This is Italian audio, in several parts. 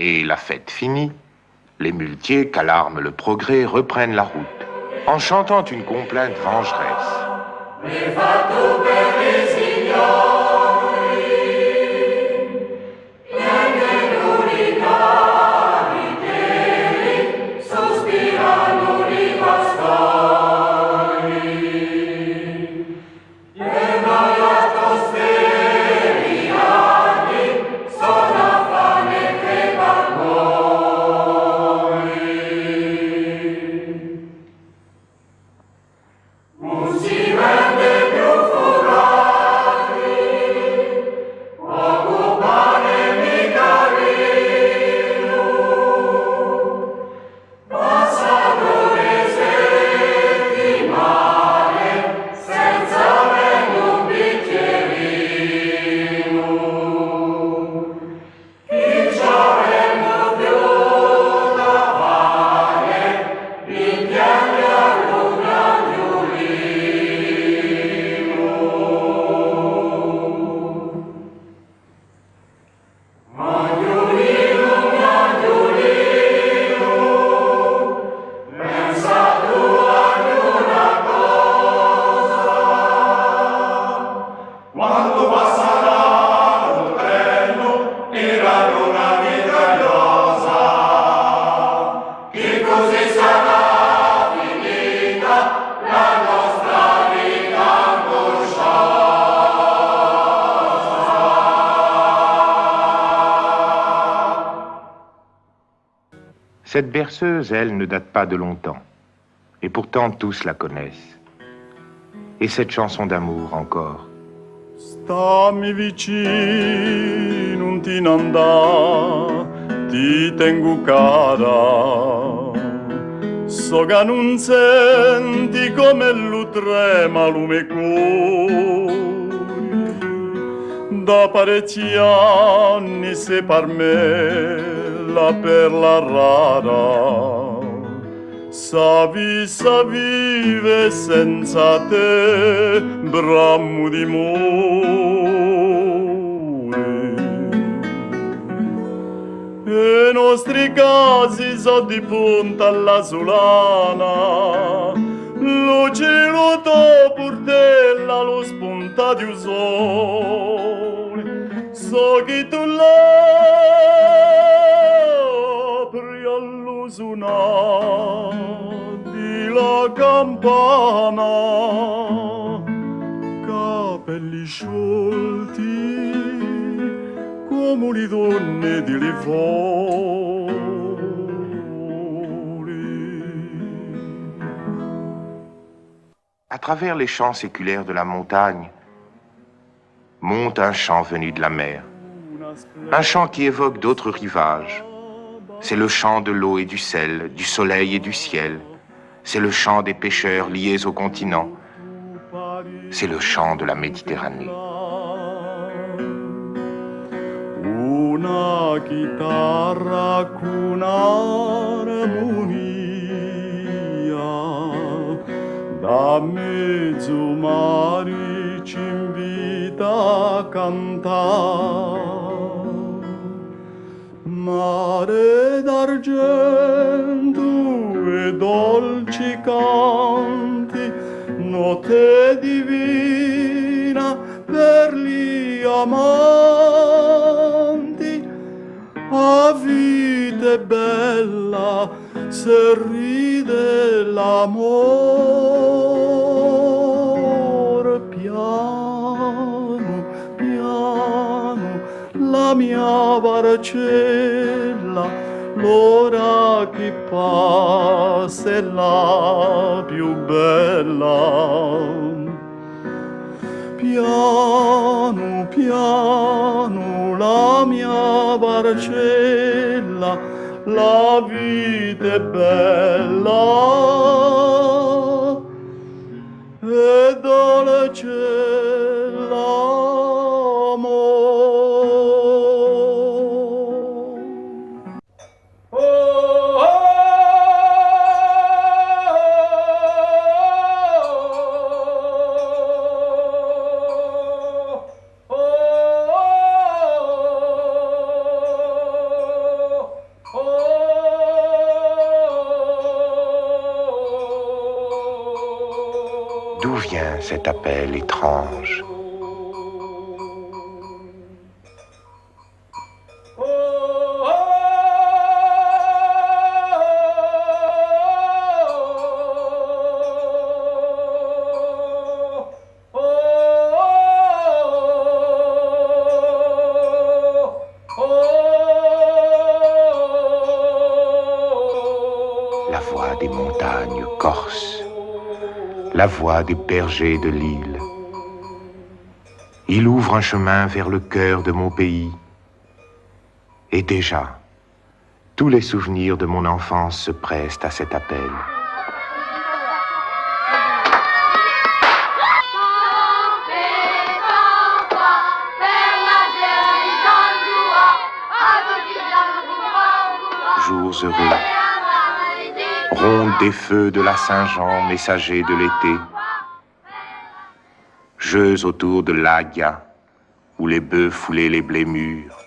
Et la fête finie, les muletiers qu'alarme le progrès reprennent la route, en chantant une complainte vengeresse. Cette berceuse, elle, ne date pas de longtemps. Et pourtant, tous la connaissent. Et cette chanson d'amour encore. Stammi vicino, non ti andà, ti tengo cara. So che non senti come lo trema lume cuore. Da parecchi anni sei per me la perla rara, sa vive senza te, bramo di amore. E i nostri casi sono di punta alla solana, lo cielo to portella, lo spunta di un sole, so che tu l'apri allo suonar di la campana, capelli sciolti come le donne di Livorno. À travers les champs séculaires de la montagne, monte un chant venu de la mer. Un chant qui évoque d'autres rivages. C'est le chant de l'eau et du sel, du soleil et du ciel. C'est le chant des pêcheurs liés au continent. C'est le chant de la Méditerranée. Una chitarra con armonia da mezzo mare ci invita a cantare. Mare d'argento e dolci canti, notte divina per gli amanti. A vita è bella se ride l'amore. Piano, piano, la mia barcella, l'ora che passa è la più bella. Piano, piano, la mia barcella, la vita è bella e dolce l'amore. vient cet appel étrange. La voix des montagnes corses, la voix des bergers de l'île. Il ouvre un chemin vers le cœur de mon pays. Et déjà, tous les souvenirs de mon enfance se pressent à cet appel. Jours heureux, ronde des feux de la Saint-Jean, messager de l'été. Jeux autour de l'Agia, où les bœufs foulaient les blés mûrs.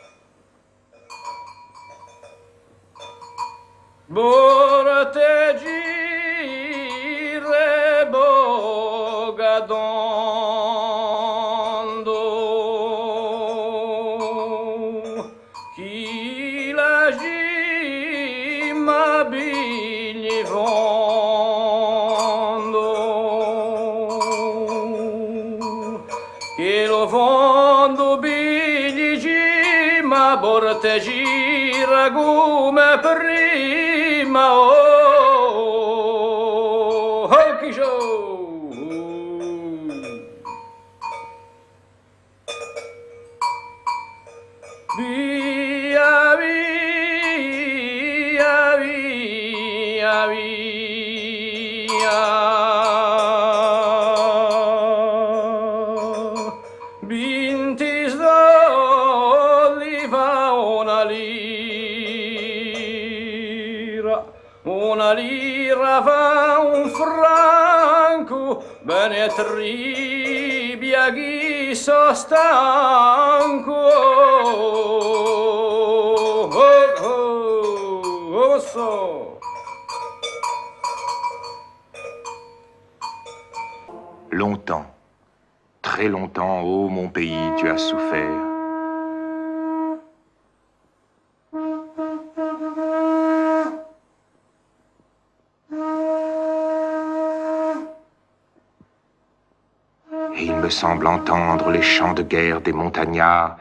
Bortegire bogadondo, chi la gima bigli vondo, che lo vondo bigli gima bortegire come prima, oh, che show! Via, via, via, via, vinti soldi fa una lira fa un franco, bene tribia chi so stanco, so. Longtemps, très longtemps, ô mon pays, tu as souffert. Et il me semble entendre les chants de guerre des montagnards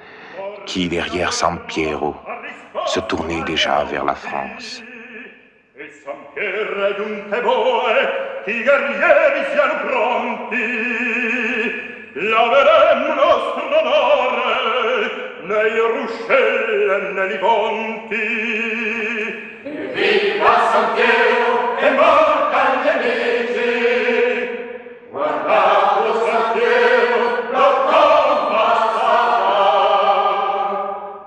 qui, derrière San Piero, se tournaient déjà vers la France. E San Piero è giunte voi, i guerrieri siano pronti, laveremo nostro onore nei ruscelli e nei ponti. Viva San Piero e morta agli nemici, guardate San Piero, lo compasserà,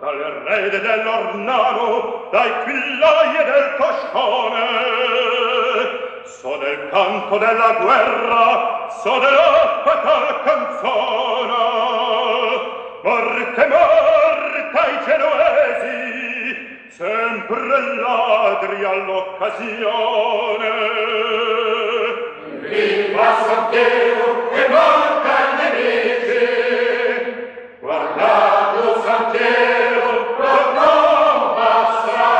dal re dell'Ornano, dai quillai e del Coscione, so del canto della guerra, so dell'acqua canzona, morte morte ai genuesi, sempre ladri all'occasione. Viva San Piero e morta ai nemici, guardate San Piero, lo compasserà.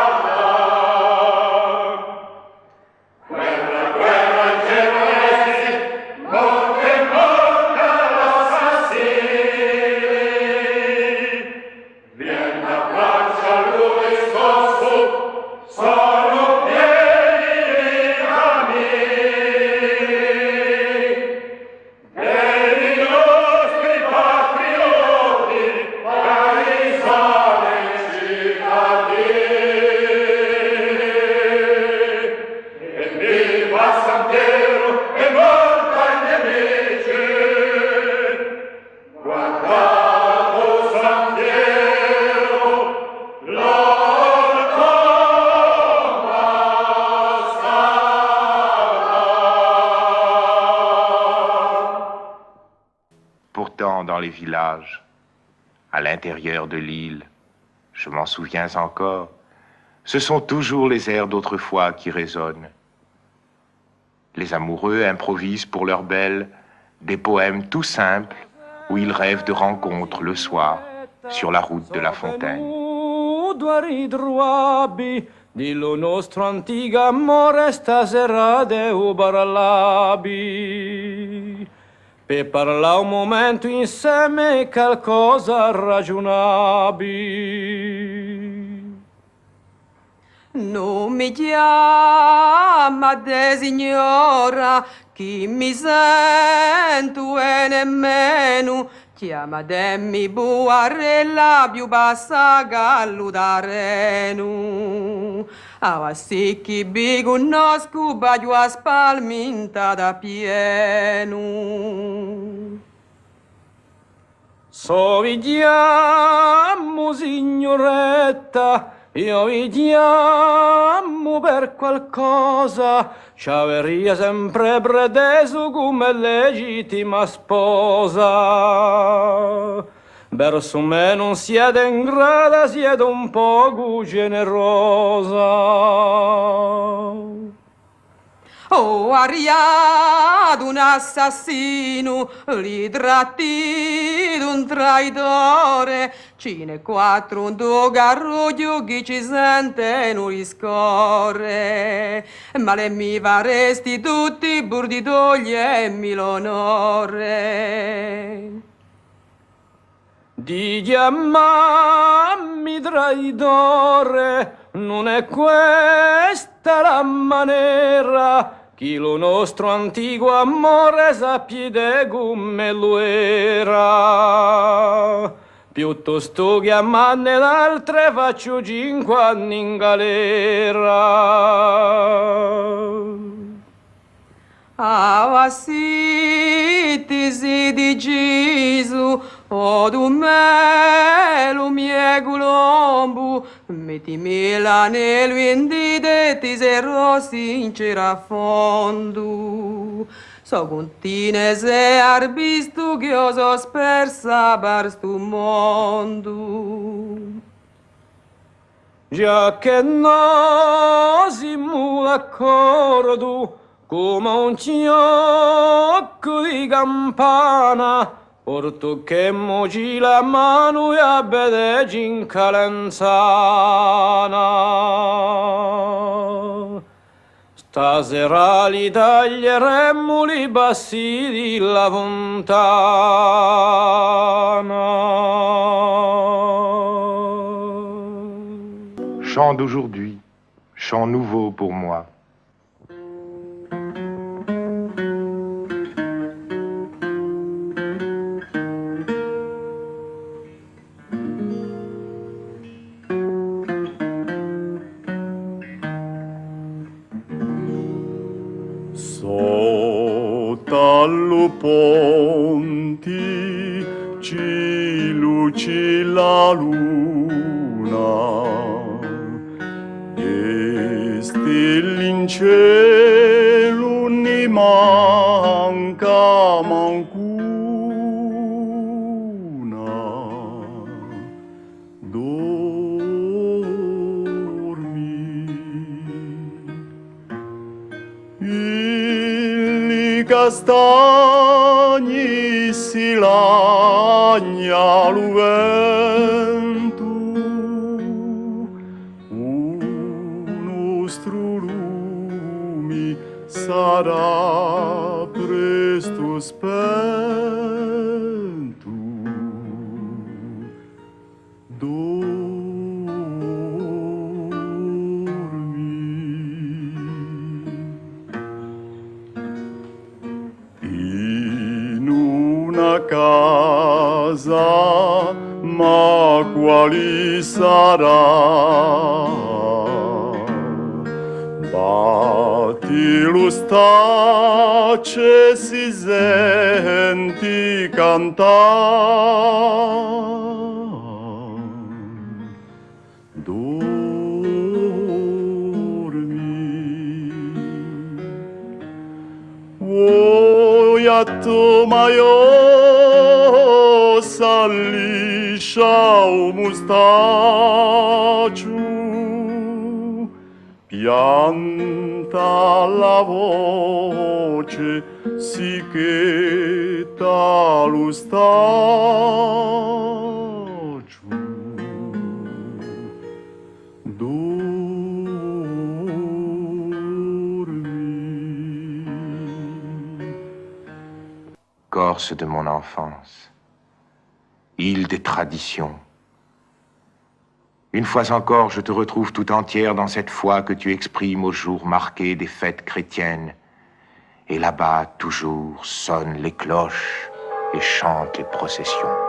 Guerra, guerra ai genuesi, morte morte all'assassini. Vien da Francia lui scosso, sono pieni di cammini. Dei nostri patrioti, paesani e cittadini. E viva San Piero e morta ai nemici, guardate San Piero, lo compasserà. Pourtant, dans les villages, à l'intérieur de l'île, je m'en souviens encore, ce sont toujours les airs d'autrefois qui résonnent. Les amoureux improvisent pour leur belle des poèmes tout simples où il rêve de rencontres le soir sur la route de la fontaine. Dillo nostro antico amore stasera deu parlabi per parlare un momento insieme qualcosa ragionabi. Non mi chiama de signora, chi mi sento e nemmeno chiama de mi buarella più bassa galludarenu. Ava sì chi bi conosco baglio a spalminta da pieno. So vediamo signoretta, io vi chiamo per qualcosa, c'averia sempre preteso come legittima sposa. Verso me non siete ingrata, siete un poco generosa. Oh, arriato un assassino, li tratti d'un traitore, ce ne quattro un tuo garroglio che ci sente non riscorre, ma le mi faresti tutti pur di togliermi l'onore. Di chiamarmi traitore, non è questa la maniera, chi lo nostro antico amore sappiate come lo era. Piuttosto chiamarne l'altre faccio 5 anni in galera. Ah, sì, ti sei deciso, o tu me lo mie colombo, mettimi l'anello in dito e ti sarò sincera a fondo. So contine se arbisto che io so spersa per sto mondo. Già che no siamo d'accordo, come un ciocco di campana, porto che moci la mano e abbedeci in calenzana. Stasera li taglieremmo li bassi di la fontana. Chant d'aujourd'hui, chant nouveau pour moi. Sotto al ponti ci luci la luna e stelle in cielo ne manca mancuna. Dormi. I castagni si lagna al vento, un nostro lume sarà presto spento. In una casa, ma quali sarà? Batti lo stacce si senti cantare. Iatto maio salliscia o mustaccio, pianta la voce si che tallo stagio dormi. Corse de mon enfance, île des traditions. Une fois encore, je te retrouve tout entière dans cette foi que tu exprimes aux jours marqués des fêtes chrétiennes. Et là-bas, toujours, sonnent les cloches et chantent les processions.